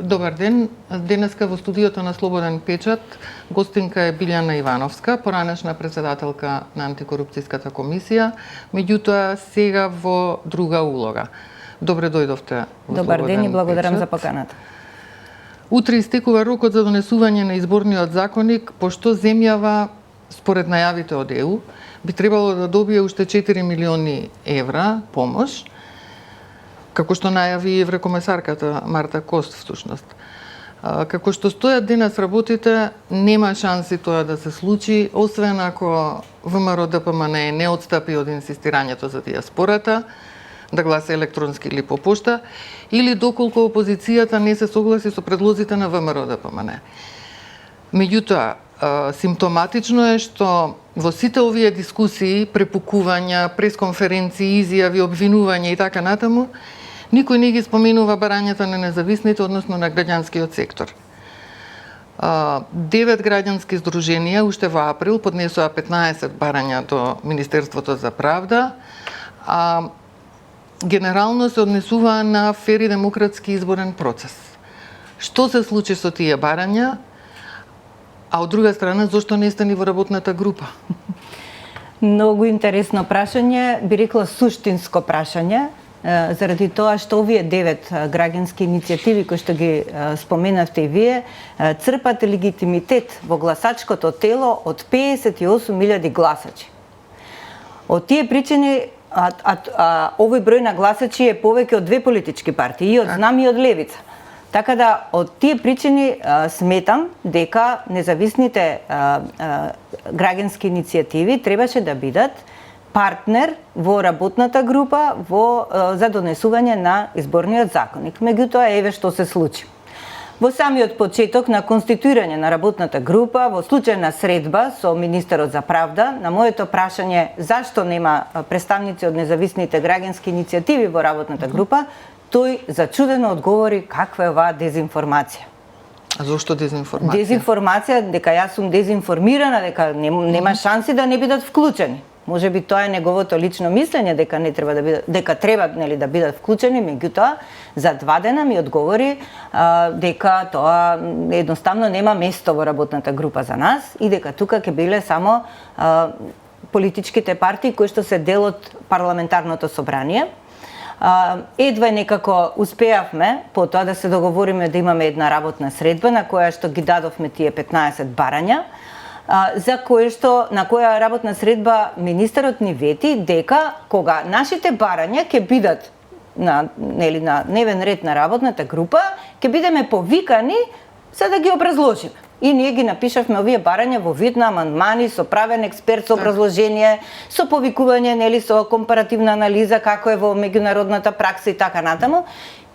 Добар ден. Денеска во студиото на Слободен печат гостинка е Билјана Ивановска, поранешна председателка на антикорупцијската комисија, меѓутоа сега во друга улога. Добре дојдовте во Добар Слободен ден и благодарам печат. за поканата. Утре истекува рокот за донесување на изборниот законник, пошто земјава, според најавите од ЕУ, би требало да добие уште 4 милиони евра помош, како што најави еврокомесарката Марта Кост всушност. Како што стојат денес работите, нема шанси тоа да се случи, освен ако ВМРО-ДПМНЕ не отстапи од инсистирањето за диаспората, да гласа електронски или по пошта, или доколку опозицијата не се согласи со предлозите на ВМРО-ДПМНЕ. Меѓутоа, симптоматично е што во сите овие дискусии, препукувања, пресконференции, изјави, обвинувања и така натаму, никој не ги споменува барањата на независните, односно на граѓанскиот сектор. 9 граѓански здруженија уште во април поднесоа 15 барања до Министерството за правда, а генерално се однесуваа на фер и демократски изборен процес. Што се случи со тие барања? А од друга страна, зошто не стани во работната група? Многу интересно прашање, би рекла суштинско прашање, заради тоа што овие 9 граѓански иницијативи кои што ги споменавте и вие, црпат легитимитет во гласачкото тело од 58.000 гласачи. Од тие причини, овој број на гласачи е повеќе од две политички партии, и од Знам и од Левица. Така да, од тие причини сметам дека независните граѓански иницијативи требаше да бидат партнер во работната група за донесување на изборниот законник. Меѓутоа, еве што се случи. Во самиот почеток на конституирање на работната група, во случајна средба со министерот за правда, на моето прашање зашто нема представници од независните граѓански иницијативи во работната група, тој зачудено одговори каква е оваа дезинформација. А зошто дезинформација? Дезинформација, дека јас сум дезинформирана, дека нема шанси да не бидат вклучени. Може би тоа е неговото лично мислење дека не треба да бидат, дека треба да бидат вклучени, меѓутоа за 2 дена ми одговори дека тоа едноставно нема место во работната група за нас и дека тука ќе биле само политичките партии кои што се дел од парламентарното собрание. Едва некако успеавме потоа да се договориме да имаме една работна средба на која што ги дадовме тие 15 барања, за кое што на која работна средба министерот ни вети дека кога нашите барања ќе бидат на дневен ред на работната група, ќе бидеме повикани за да ги образложиме. И ние ги напишавме овие барања во вид на амандмани со правен експерт, со образложение, со повикување, со компаративна анализа како е во меѓународната пракса и така натаму.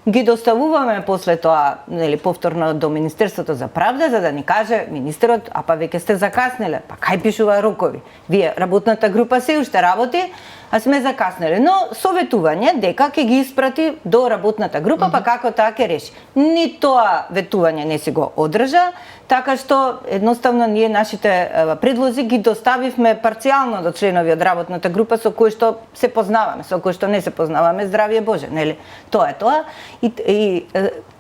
Ги доставуваме после тоа, повторно до Министерството за правда, за да ни каже министерот, а па веќе сте закаснеле. Па кај пишува рокови? Вие, работната група се уште работи, а сме закаснеле. Но советување дека ќе ги испрати до работната група, па како таа ќе реши. Ни тоа ветување не си го одржа, така што едноставно ние нашите предлози ги доставивме парцијално до членови од работната група со кои што се познаваме, со кои што не се познаваме, здравје Боже, нели? Тоа е тоа. И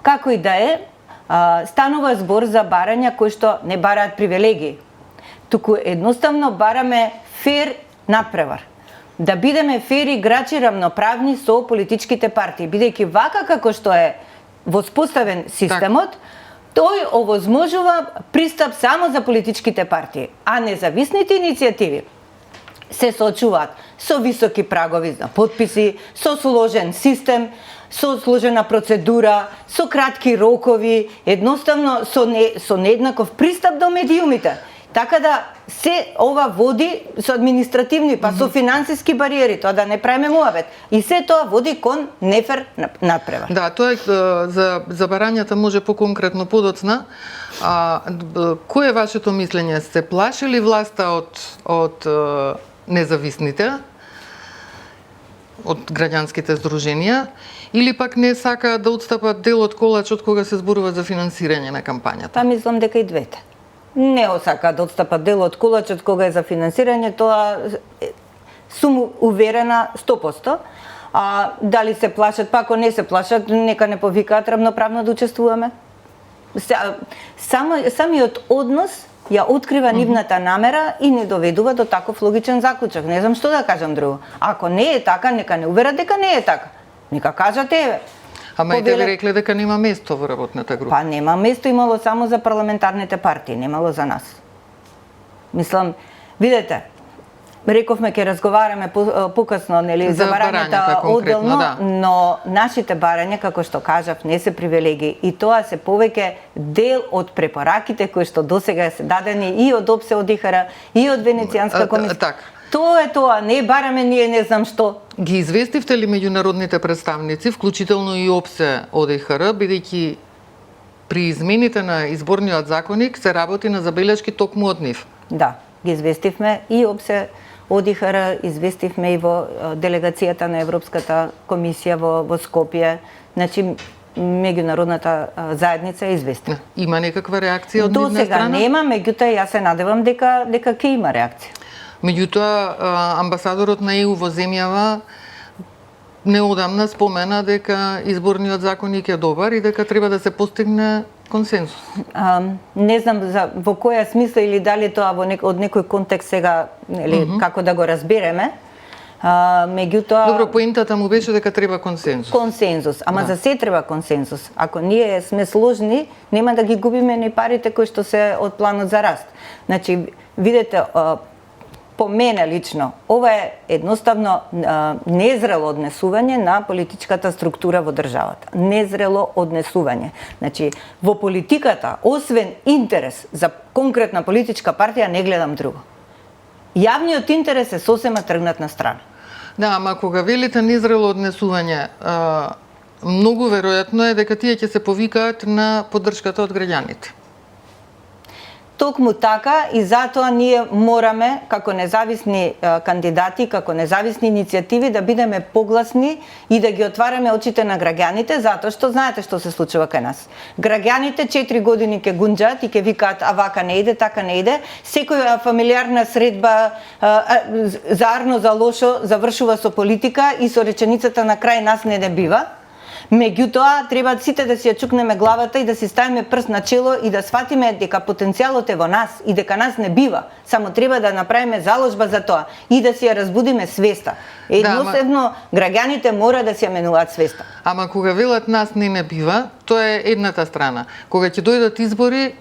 како и да е, станува збор за барања кои што не бараат привилегии. Туку едноставно бараме фер надпревар. Да бидеме фер играчи равноправни со политичките партии, бидејќи вака како што е воспоставен системот, тој овозможува пристап само за политичките партии, а независните иницијативи се соочуваат со високи прагови за потписи, со сложен систем, со сложена процедура, со кратки рокови, едноставно со нееднаков пристап до медиумите. Така да се ова води со административни, па со финансиски бариери, тоа да не правиме муабет. И се тоа води кон нефер надпревар. Да, тоа е за барањата може поконкретно подоцна. Кој е вашето мислење? Се плаши ли власта од независните, од граѓанските здруженија, или пак не сака да отстапат дел од колачот кога се зборува за финансирање на кампањата? Па мислам дека и двете. Не осака да отстапат дел од колачот кога е за финансирање, тоа сум уверена 100%. Дали се плашат, па ако не се плашат, нека не повикаат равноправно да учествуваме. Самиот однос ја открива нивната намера и не доведува до таков логичен заклучок. Не знам што да кажам друго. Ако не е така, нека не уверат дека не е така. Нека кажат еве. Ама и тебе рекле дека нема место во работната група. Па нема место, имало само за парламентарните партии, немало за нас. Мислам, видете, рековме ќе разговараме покасно, нели, за барањата одделно, да. но нашите барања, како што кажав, не се привилегии и тоа се повеќе дел од препораките кои што досега се дадени и од ОПСЕ, од ИХР, и од Венецијанска комисија. Тоа е тоа, не бараме ние не знам што. Ги известивте ли меѓународните представници, вклучително и ОПСЕ од ИХР, бидејќи при измените на изборниот законник се работи на забелешки токму од нив? Да, ги известивме и ОПСЕ од ИХР, известивме и во делегацијата на Европската комисија во Скопје. Значи, меѓународната заедница е известна. Има некаква реакција од нивна страна? До сега нема, меѓутоа јас се надевам дека ќе има реакција. Меѓутоа, амбасадорот на ЕУ во земјава неодамна спомена дека изборниот законник е добар и дека треба да се постигне консенсус. Не знам во која смисла или дали тоа од некој контекст сега, нели, како да го разбереме. Меѓутоа добро, поентата му беше дека треба консенсус. Консенсус, ама за се треба консенсус. Ако ние сме сложни, нема да ги губиме ни парите кои што се од планот за раст. Значи, видете, по мене лично, ова е едноставно незрело однесување на политичката структура во државата. Незрело однесување. Значи, во политиката, освен интерес за конкретна политичка партија, не гледам друго. Јавниот интерес е сосема тргнат на страна. Да, ама кога велите незрело однесување, многу веројатно е дека тие ќе се повикаат на поддршката од граѓаните. Токму така и затоа ние мораме како независни кандидати, како независни иницијативи да бидеме погласни и да ги отвараме очите на граѓаните, затоа што знаете што се случува кај нас. Граѓаните 4 години ќе гунџат и ќе викаат а вака не иде, така не иде. Секоја фамилиарна средба за арно, за лошо завршува со политика и со реченицата на крај нас не бива. Меѓутоа, треба сите да си ја чукнеме главата и да си ставиме прст на чело и да сватиме дека потенцијалот е во нас и дека нас не бива. Само треба да направиме заложба за тоа и да си ја разбудиме свеста. Едноставно, граѓаните мора да си ја менуваат свеста. Ама кога велат нас не бива, тоа е едната страна. Кога ќе дојдат избори,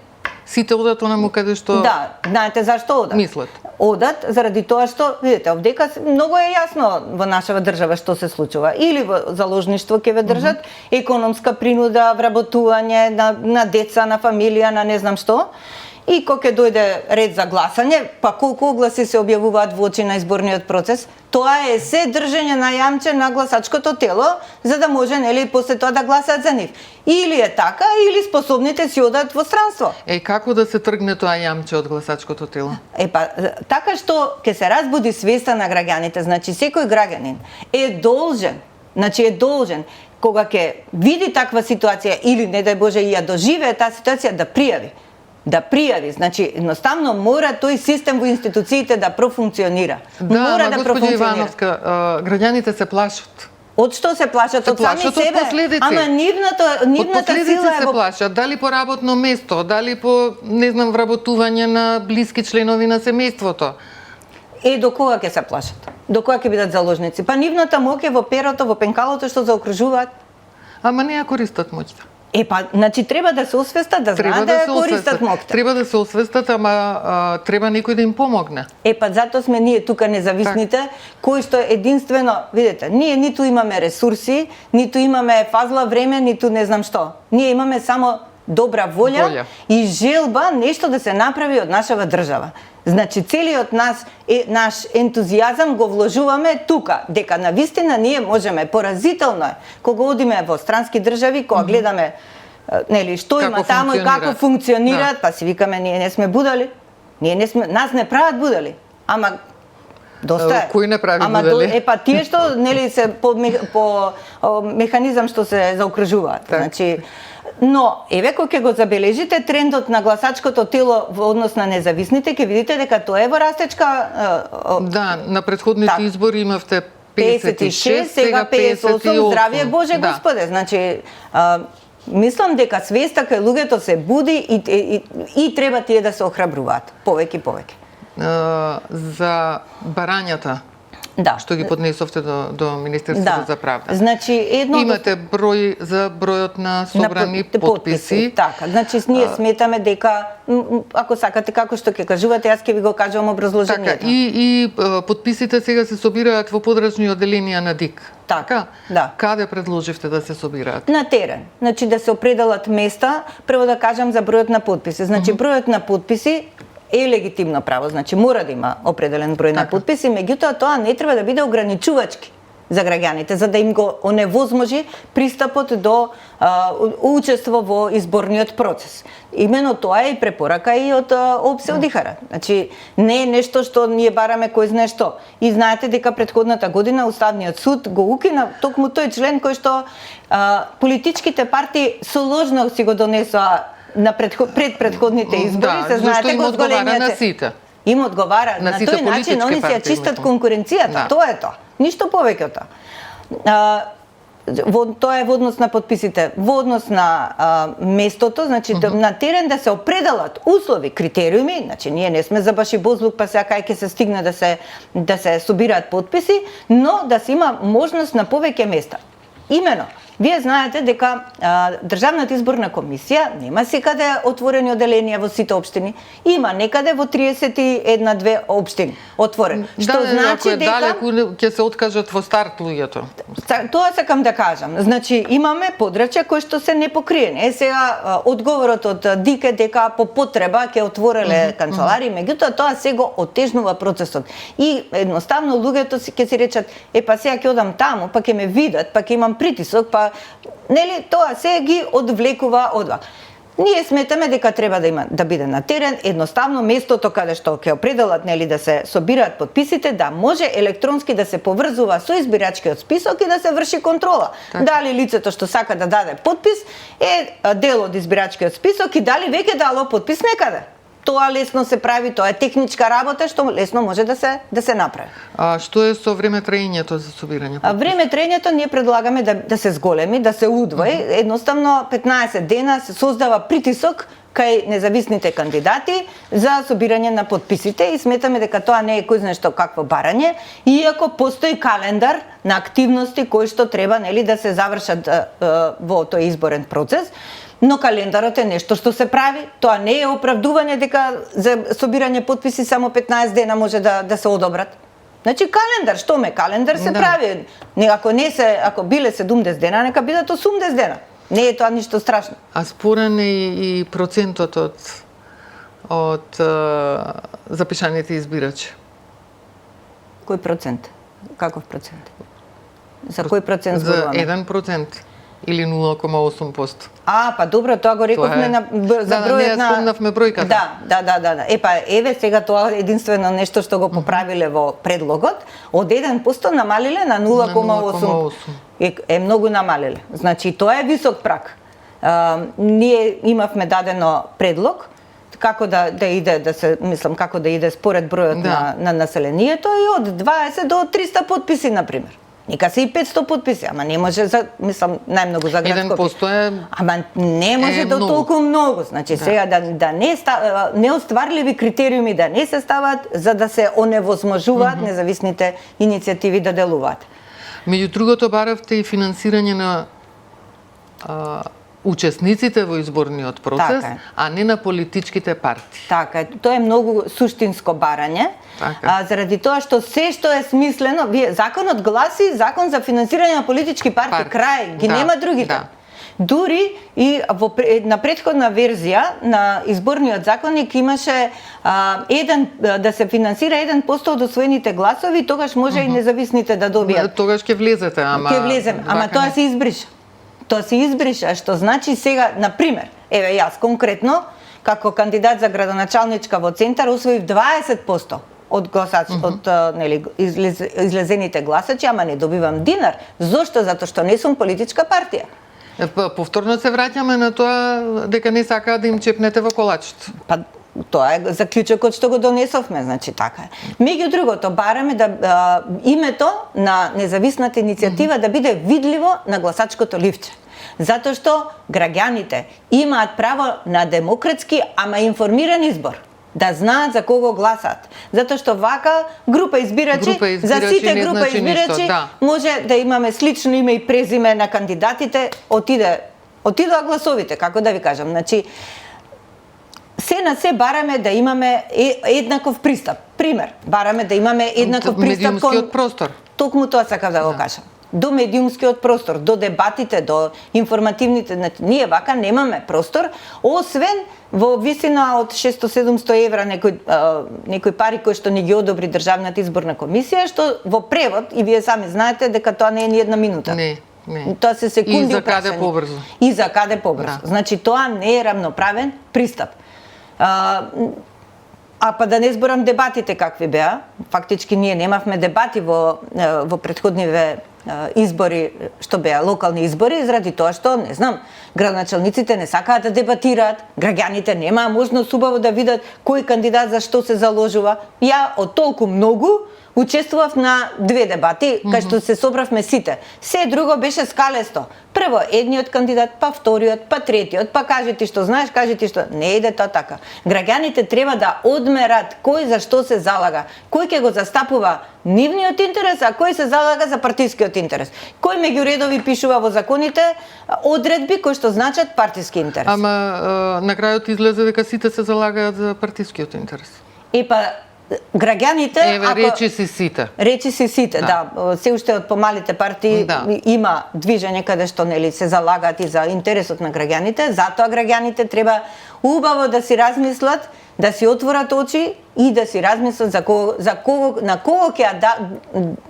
сите одат онаму каде што... Да, знаете зашто одат? Мислат. Одат заради тоа што, видите, овдека многу е јасно во нашава држава што се случува. Или во заложништво ќе ве држат, економска принуда, вработување на деца, на фамилија, на не знам што. И кога ќе дојде ред за гласање, па колку огласи се објавуваат во очи на изборниот процес, тоа е се држење на јамче на гласачкото тело, за да може, нели, после тоа да гласаат за нив. Или е така, или способните си одат во странство. Како да се тргне тоа јамче од гласачкото тело? Така што ќе се разбуди свеста на граѓаните, значи секој граѓанин е должен, кога ќе види таква ситуација или не дај Боже и ја доживее таа ситуација, да пријави, значи едноставно мора тој систем во институциите да профункционира. Да, господи Ивановска, граѓаните се плашат. Од што се плашат? Од сами себе. Ама нивната сила се плашат, дали по работно место, дали по, не знам, вработување на блиски членови на семејството. До кога ќе се плашат? До кога ќе бидат заложници? Па нивната моќ е во перото, во пенкалото што заокружуваат. Ама не ја користат моќта. Значи треба да се освестат, да знаат да ја користат моќта. Треба да се освестат, ама треба некој да им помогне. Затоа сме ние тука независните, кои што единствено, видите, ние ниту имаме ресурси, ниту имаме фазла време, ниту не знам што. Ние имаме само добра волја и желба нешто да се направи од нашава држава. Значи целиот наш ентузијазам го вложуваме тука, дека навистина ние можеме. Поразително е кога одиме во странски држави, кога гледаме нели што има таму и како функционираат, па си викаме ние не сме будали. Нас не прават будали. Ама доста е. Кој не прави будали? Тие што нели се по механизам што се заокружуваат. Значи но, кога ќе го забележите трендот на гласачкото тело во однос на независните, ќе видите дека тоа е во растечка... Да, на претходните избори имавте 56, сега 58, здравие Боже Господе. Значи, Мислам дека свеста кај луѓето се буди и треба тие да се охрабруваат повеќе и повеќе. За барањата Да. што ги поднесовте до Министерството за правда. Значи имате број за бројот на собрани потписи. Така, значи ние сметаме дека ако сакате како што ќе кажувате, јас ќе ви го кажувам образложението. Така, и потписите сега се собираат во подрачни оделенија на ДИК. Така, да. Каде предложивте да се собираат? На терен. Значи да се определат места, прво да кажам за бројот на потписи. Значи бројот на потписи е легитимно право, значи мора да има определен број на потписи, меѓутоа тоа не треба да биде ограничувачки за граѓаните, за да им го оневозможи пристапот до учество во изборниот процес. Имено тоа е и препорака и од ОПСЕ Одихара. Значи не е нешто што ние бараме кој знае што. И знаете дека претходната година Уставниот суд го укина токму тој член кој што политичките партии соложно си го донесоа на пред предходните избори, се знаете го одговара на сите. Им одговара на тој начин, они си ја чистат конкуренцијата, тоа е тоа. Ништо повеќе од тоа. Тоа е во однос на потписите, во однос на местото, значи на терен да се определат услови, критериуми, значи ние не сме за башибозлук, па сега кај ќе се стигне да се собираат потписи, но да се има можност на повеќе места. Имено, вие знаете дека Државната изборна комисија нема секаде отворени оделенија во сите општини, има некаде во 31-2 општини отворени. Што значи дека далеку ќе се откажат во старт луѓето. Тоа сакам да кажам. Значи имаме подрачја кои што се непокриени. Сега одговорот од ДИК е дека по потреба ќе отвореле канцелари, меѓутоа тоа се го оттежнува процесот. И едноставно луѓето ќе си речат, па сега ќе одам таму, па ќе ме видат, па ќе имам притисок, па нели тоа се ги одвлекува од ова. Ние сметаме дека треба да биде на терен, едноставно местото каде што ќе определат нели да се собираат потписите, да може електронски да се поврзува со избирачкиот список и да се врши контрола. Так. Дали лицето што сака да даде потпис е дел од избирачкиот список и дали веќе дало потпис некаде. Тоа лесно се прави, тоа е техничка работа што лесно може да се направи. А што е со време траењето за собирање? Време траењето ние предлагаме да се зголеми, да се удвои. Едноставно 15 дена се создава притисок кај независните кандидати за собирање на потписите и сметаме дека тоа не е кој знае што какво барање, иако постои календар на активности кои што треба нели да се завршат во тој изборен процес. Но календарот е нешто што се прави, тоа не е оправдување дека за собирање потписи само 15 дена може да се одобрат. Значи календар, што календар се прави. Ако биле 70 дена, нека бидат 80 дена. Не е тоа ништо страшно. А спорен е и процентот од запишаните избирачи? Кој процент? Каков процент? За кој процент зборуваме? За 1%. Или 0,8%. Па добро, тоа го рековме за бројот на... спомнавме бројката. Да. Еве сега тоа единствено нешто што го поправиле во предлогот, од 1% намалиле на 0,8%. Е многу намалиле. Значи тоа е висок праг. Ние имавме дадено предлог како да иде, како да иде според бројот на населението и од 20 до 300 потписи на пример. Нека се и 500 потписи, ама не може најмногу за град Скопје. Ама не може до толку многу. Значи сега да не остварливи критериуми да не се стават за да се оневозможуваат независните иницијативи да делуваат. Меѓу другото баравте и финансирање на учесниците во изборниот процес, а не на политичките партии. Така, тоа е многу суштинско барање, заради тоа што се што е смислено, законот гласи закон за финансирање на политички партии, крај, ги нема другите. Дури и на претходна верзија на изборниот законник имаше да се финансира 1% од освоените гласови, тогаш може и независните да добијат. Тогаш ќе влезете, ама... Ќе влезем, ама тоа се избриша. Тоа се избриша, што значи сега, на пример, еве јас конкретно, како кандидат за градоначалничка во Центар, освоив 20% од гласачи, од излезените гласачи, ама не добивам динар. Зошто? Затоа што не сум политичка партија. Повторно се враќаме на тоа дека не сакаат да им чепнете во колачето. Тоа е заклучокот што го донесовме, значи така е. Меѓу другото, бараме да името на независната иницијатива да биде видливо на гласачкото ливче. Затоа што граѓаните имаат право на демократски, ама информиран избор. Да знаат за кого гласат. Затоа што вака група избирачи за сите не група значи избирачи ништо, да. може да имаме слично име и презиме на кандидатите, отидоа гласовите, како да ви кажам. Значи, се на се бараме да имаме еднаков пристап. Пример, бараме да имаме еднаков пристап медиумскиот простор. Токму тоа сакав да го кажам. До медиумскиот простор, до дебатите, до информативните, значи, ние вака немаме простор, освен во висина од 600-700 евра некои пари кои што ни ги одобри Државната изборна комисија, што во превод, и вие сами знаете дека тоа не е ни една минута. Не. Тоа се секунди И за каде прашање. побрзо. И за каде побрзо. Да. Значи тоа не е рамноправен пристап. А па да не зборам дебатите какви беа. Фактички ние немавме дебати во претходниве избори, што беа локални избори, заради тоа што, не знам, градоначалниците не сакаат да дебатираат, граѓаните немаа можност убаво да видат кој кандидат за што се заложува. Ја од толку многу учествував на 2 дебати, кај што се собравме сите. Се друго беше скалесто. Прво едниот кандидат, па вториот, па третиот, па кажи ти што знаеш, кажи ти што... Не иде тоа така. Граѓаните треба да одмерат кој за што се залага, кој ќе го застапува нивниот интерес, а кој се залага за партискиот интерес. Кој меѓу редови пишува во законите одредби кои што значат партиски интерес. Ама на крајот излезе дека сите се залагаат за партискиот интерес. Па граѓаните, речи си сите. Речи си сите, да. Се уште од помалите партии има движење каде што нели се залагаат и за интересот на граѓаните, затоа граѓаните треба убаво да си размислат, да си отворат очи и да си размислат на кого ќе ја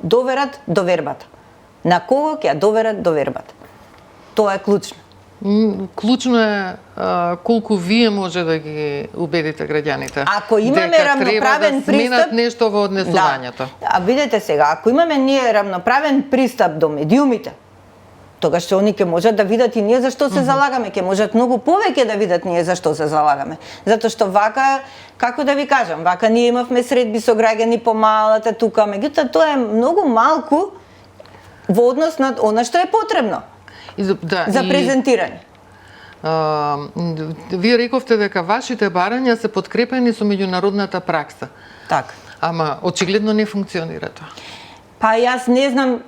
доверат до вербата. На кого ќе ја доверат до вербата. Тоа е клучно. Клучно е колку вие може да ги убедите граѓаните. Ако имаме рамноправен пристап, да сменат нешто во однесувањето. Да. А видете сега, ако имаме ние рамноправен пристап до медиумите, тогаш што они ќе можат да видат и ние зашто се залагаме, ќе можат многу повеќе да видат ние зашто се залагаме. Затоа што вака, како да ви кажам, вака ние имавме средби со граѓани по малата тука, меѓутоа тоа е многу малку во однос на она што е потребно. За презентирање. Вие рековте дека вашите барања се подкрепени со меѓународната пракса. Така. Ама очигледно не функционира тоа. Па јас не знам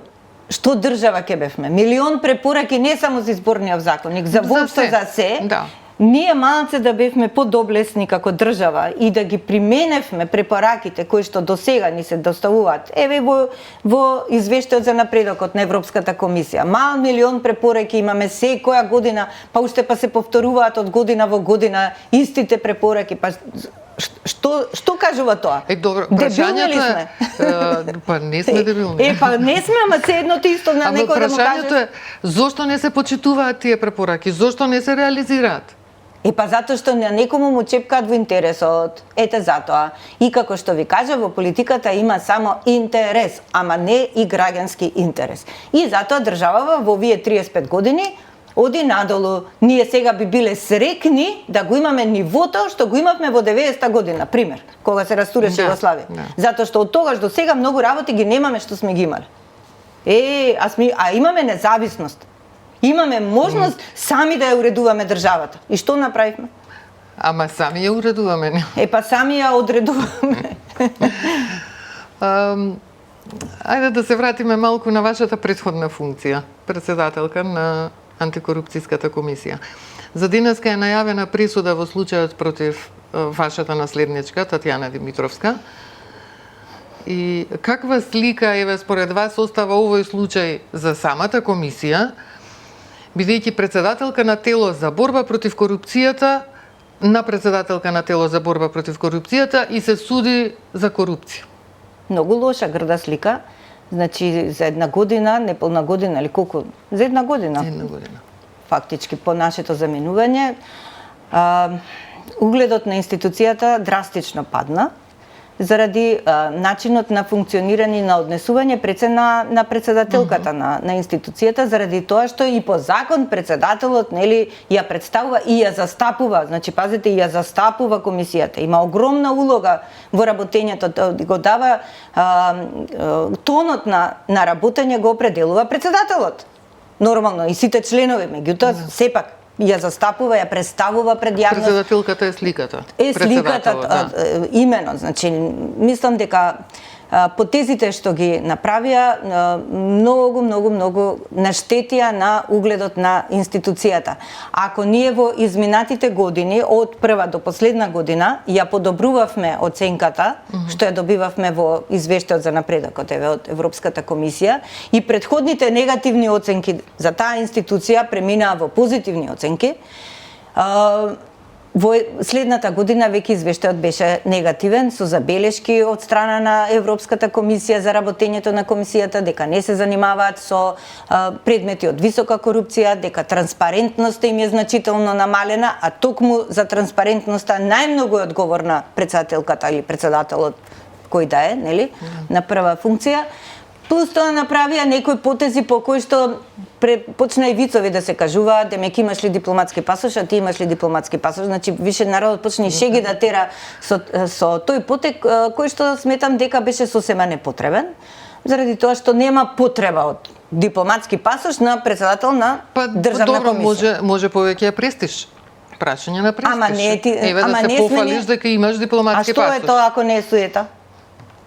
што држава ќе бевме. Милион препораки не само за изборниот законник, за воопшто за се. Да. Ние малце да бевме подоблесни како држава и да ги применевме препораките кои што досега ни се доставуваат. Еве во извештајот за напредокот на Европската комисија. Милион препораки имаме секоја година, па уште се повторуваат од година во година истите препораки. Па што кажува тоа? Добро, прашањето е па не сме дебилни. Па не сме, ама се едното исто на некој да му кажеш. Прашањето е зошто не се почитуваат тие препораки? Зошто не се реализираат? Па затоа што на некому му чепкаат во интересот. Ете затоа. И како што ви кажа, во политиката има само интерес, ама не и граѓански интерес. И затоа државава во овие 35 години оди надолу. Ние сега би биле срекни да го имаме нивото што го имавме во 90-та година, пример, кога се растуреше Југославија. Затоа што од тогаш до сега многу работи ги немаме што сме ги имале. А имаме независност. Имаме можност сами да ја уредуваме државата. И што направивме? Ама сами ја уредуваме. Па сами ја одредуваме. Ајде да се вратиме малку на вашата претходна функција, председателка на Антикорупцијската комисија. За денеска е најавена пресуда во случајот против вашата наследничка Татјана Димитровска. И каква слика еве според вас остава овој случај за самата комисија, бидејќи председателка на тело за борба против корупцијата, на председателка на тело за борба против корупцијата и се суди за корупција? Многу лоша, грда слика. Значи, за една година, неполна година или колку? За една година. Една година. Фактички, по нашето заменување, угледот на институцијата драстично падна заради начинот на функционирање на однесување преце на председателката на институцијата, заради тоа што и по закон председателот нели ја представува и ја застапува, значи пазете, ја застапува комисијата. Има огромна улога во работењето, го дава тонот на работење го определува председателот нормално и сите членови, меѓутоа сепак ја застапува, ја представува пред јавност. Председателката е сликата. Е сликата, имено, значи мислам дека потезите што ги направија многу наштетија на угледот на институцијата. Ако ние во изминатите години од прва до последна година ја подобрувавме оценката што ја добивавме во извештајот за напредокот од Европската комисија и претходните негативни оценки за таа институција преминаа во позитивни оценки, во следната година веќе извештајот беше негативен со забелешки од страна на Европската комисија за работењето на комисијата, дека не се занимаваат со предмети од висока корупција, дека транспарентноста им е значително намалена, а токму за транспарентноста најмногу е одговорна председателката или председателот кој да е, нели, на прва функција. Плюс тоа направија некои потези по кои што почна и вицови да се кажуваат, демек имаш ли дипломатски пасош, а ти имаш ли дипломатски пасош, значи више народот почна и шеги да тера со тој потек кој што сметам дека беше сосема непотребен, заради тоа што нема потреба од дипломатски пасош на председател на државна комисија. Може повеќе престиж. Прашање на престиж. Ама не ти, еве да се пофалиш дека имаш дипломатски пасош. А што е тоа ако не е суета?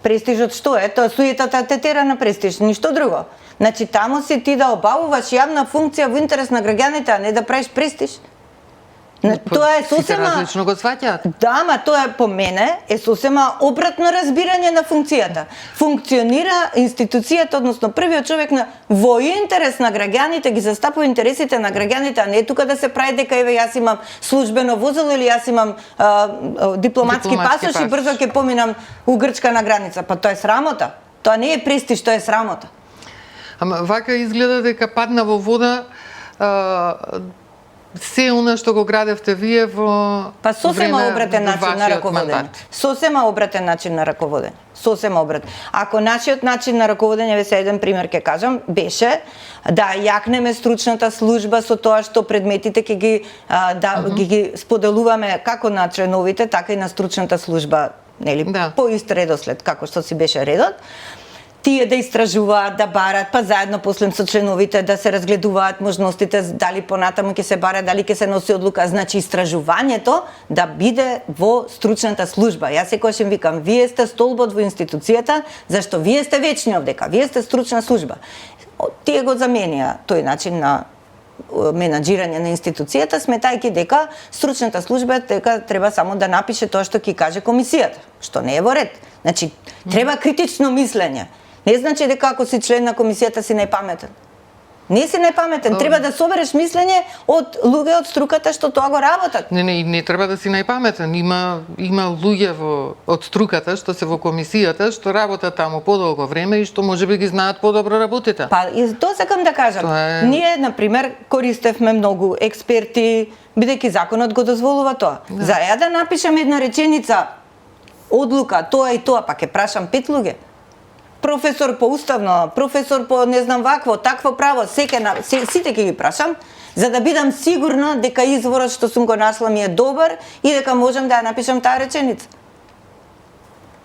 Престижот што е? Тоа суетата те тера на престиж, ништо друго. Значи таму си ти да обавуваш јавна функција во интерес на граѓаните, а не да правиш престиж. Тоа е сосема различно го сваќаат. Да, ама тоа е по мене е сосема обратно разбирање на функцијата. Функционира институцијата, односно првиот човек во интерес на граѓаните ги застапува интересите на граѓаните, а не тука да се прави дека еве јас имам службено возило или јас имам дипломатски пасош и брзо ќе поминам у грчка на граница. Па тоа е срамота. Тоа не е престиж, тоа е срамота. Ама вака изгледа дека падна во вода се она што го градевте вие во сосема обратен начин на раководење. Сосема обратен начин на раководење. Сосема обратен. Ако нашиот начин на раководење, ве еден пример ќе кажам, беше да јакнеме стручната служба со тоа што предметите ќе ги споделуваме како на членовите, така и на стручната служба, нели, по ист редослед како што си беше редот. Тие да истражуваат, да барат, па заедно после со членовите да се разгледуваат можностите, дали понатаму ќе се бара, дали ќе се носи одлука. Значи истражувањето да биде во стручната служба. Јас секогаш им викам, вие сте столбот во институцијата, зашто вие сте вечни овдека, вие сте стручна служба. Тие го заменија тој начин на менаџирање на институцијата, сметајќи дека стручната служба дека треба само да напише тоа што ќе каже комисијата, што не е во ред. Значи, треба критично мислење. Не значи дека ако си член на комисијата си најпаметен. Не си најпаметен, треба да собереш мислење од луѓе од струката што тоа го работат. Не треба да си најпаметен. Има луѓе од струката што се во комисијата, што работат таму подолго време и што можеби ги знаат подобро работите. Па и тоа сакам да кажам. Ние на пример користевме многу експерти, бидејќи законот го дозволува тоа. За ја да напишам една реченица одлука, тоа и тоа, па ќе прашам 5 луѓе. Професор по уставно, професор по не знам вакво, такво право, сите ќе ги прашам, за да бидам сигурна дека изворот што сум го нашла ми е добар и дека можам да ја напишам таа реченица.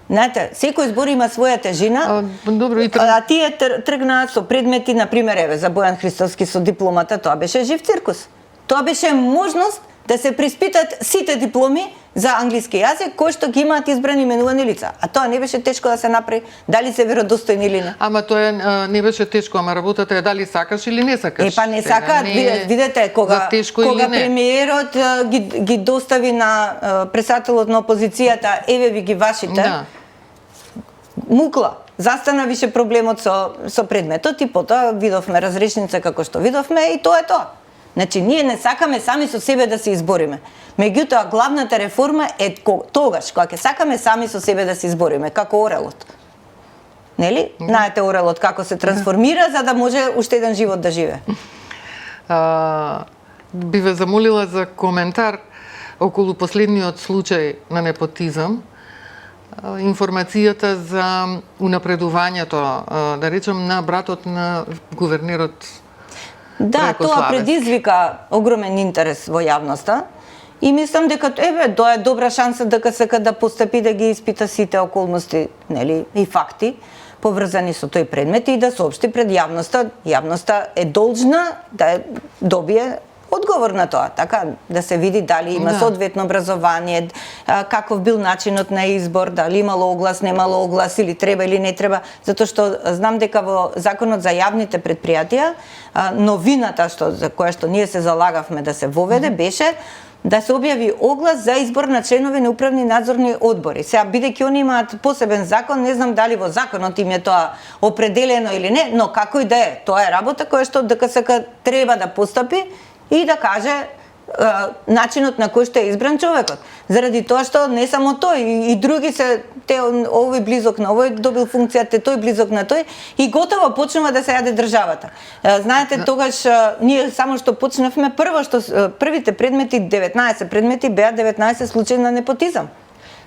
Знаете, секој збор има своја тежина, а тие тргнаа со предмети, например, еве, за Бојан Христовски со дипломата, тоа беше жив циркус. Тоа беше можност да се приспитат сите дипломи за англиски јазик кои што ги имаат избрани именувани лица. А тоа не беше тешко да се направи, дали се веродостојни или не. Ама тоа не беше тешко, ама работата е дали сакаш или не сакаш. Па не сакаат, видете, кога премиерот ги достави на председателот на опозицијата, еве ви ги вашите, мукла. Застана више проблемот со предметот и потоа видовме разрешница како што видовме и тоа е тоа. Значи, ние не сакаме сами со себе да се избориме. Меѓутоа, главната реформа е тогаш, кога ќе сакаме сами со себе да се избориме, како орелот. Нели? Знаете орелот како се трансформира, за да може уште еден живот да живе. Би ве замолила за коментар околу последниот случај на непотизам, информацијата за унапредувањето, да речем, на братот на гувернерот. Да, тоа предизвика огромен интерес во јавноста и мислам дека тоа е добра шанса дека сека да постапи да ги испита сите околности, нели, и факти поврзани со тој предмет и да соопшти пред јавноста. Јавноста е должна да добие одговор на тоа, така да се види дали има соодветно образование, каков бил начинот на избор, дали имало оглас, немало оглас или треба или не треба, затоа што знам дека во Законот за јавните предпријатија новината за која што ние се залагавме да се воведе беше да се објави оглас за избор на членови на управни надзорни одбори. Сега, бидејќи они имаат посебен закон, не знам дали во законот им е тоа определено или не, но како и да е, тоа е работа која што ДКСК треба да постапи и да каже начинот на кој што е избран човекот. Заради тоа што не само тој, и други се, овој близок на овој добил функцијата, тој близок на тој, и готово почнува да се јаде државата. Знаете, тогаш ние само што почнавме, првите предмети, 19 предмети, беа 19 случаи на непотизам,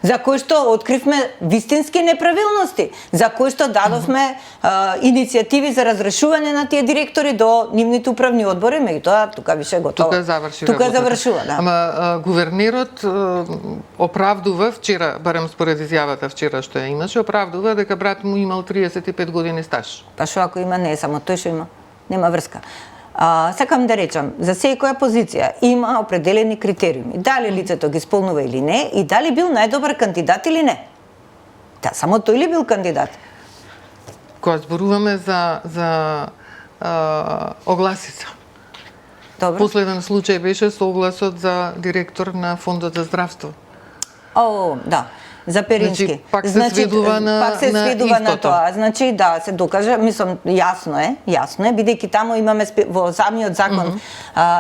за кои што откривме вистински неправилности, за кои што дадовме иницијативи за разрешување на тие директори до нивните управни одбори, меѓутоа тука више готово. Тука завршува, да. Ама гувернерот оправдува вчера, барем според изјавата вчера што ја имаше, оправдува дека брат му имал 35 години стаж. Па што ако има, не е само тој што има, нема врска. Сакам да речам, за секоја позиција има определени критериуми. Дали лицето ги исполнува или не, и дали бил најдобар кандидат или не. Само тој ли бил кандидат? Кога зборуваме за огласица. Добро. Последен случај беше со огласот за директор на Фондот за здравство. Да. За Перински. Значи, пак се сведува на тоа. Значи, да, се докаже, мислам, јасно е, бидејќи таму имаме во самиот закон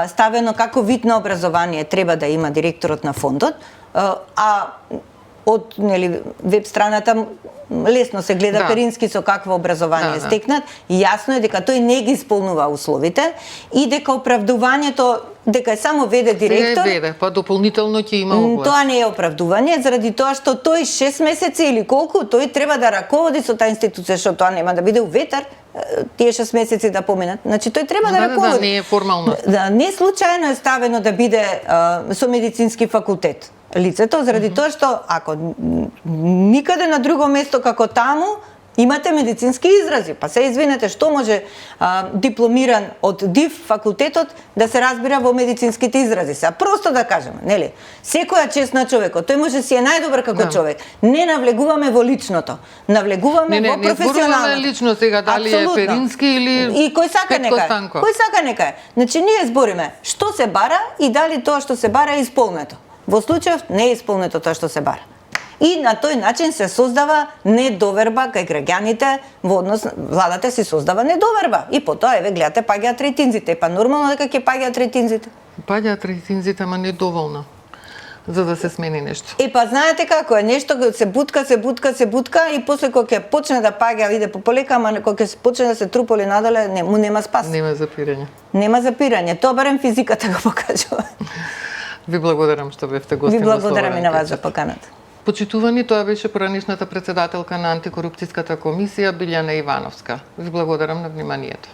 ставено како вид на образование треба да има директорот на фондот, а од веб страната лесно се гледа Перински со какво образование стекнат, јасно е дека тој не ги исполнува условите и дека оправдувањето дека е само веде директор. Па дополнително ќе има оглас. Тоа не е оправдување, заради тоа што тој 6 месеци или колку тој треба да раководи со таа институција, што тоа нема да биде у ветар тие 6 месеци да поминат. Значи тој треба да раководи. Не е формално. Не случајно е ставено да биде со медицински факултет лицето, заради тоа што ако никаде на друго место како таму имате медицински изрази, па се извинете, што може дипломиран од ДИВ факултетот да се разбира во медицинските изрази? Сега просто да кажеме, нели? Секоја чест на човекот, тој може си е најдобар како човек. Не навлегуваме во личното, навлегуваме во професионалното. Не зборуваме лично сега дали е Перински или и кој сака нека. Кој сака нека. Значи ние збориме што се бара и дали тоа што се бара е исполнето. Во случајов не е исполнето тоа што се бара. И на тој начин се создава недоверба кај граѓаните во однос владата си создава недоверба и потоа еве гледате паѓаат рейтинзите, па нормално дека ќе паѓаат рейтинзите. Паѓаат рейтинзите, ама не доволно за да се смени нешто. Па знаете како е, нешто се бутка и после кога ќе почне да паѓа иде пополека, ама кога ќе почне да се труполи надале, нема спас. Нема запирање. Нема запирање, тоа барем физиката го покажува. Ви благодарам што бевте гостин. Ви благодарам и на вас за поканата. Почитувани, тоа беше поранешната претседателка на антикорупцијската комисија Билјана Ивановска. Ви благодарам на вниманието.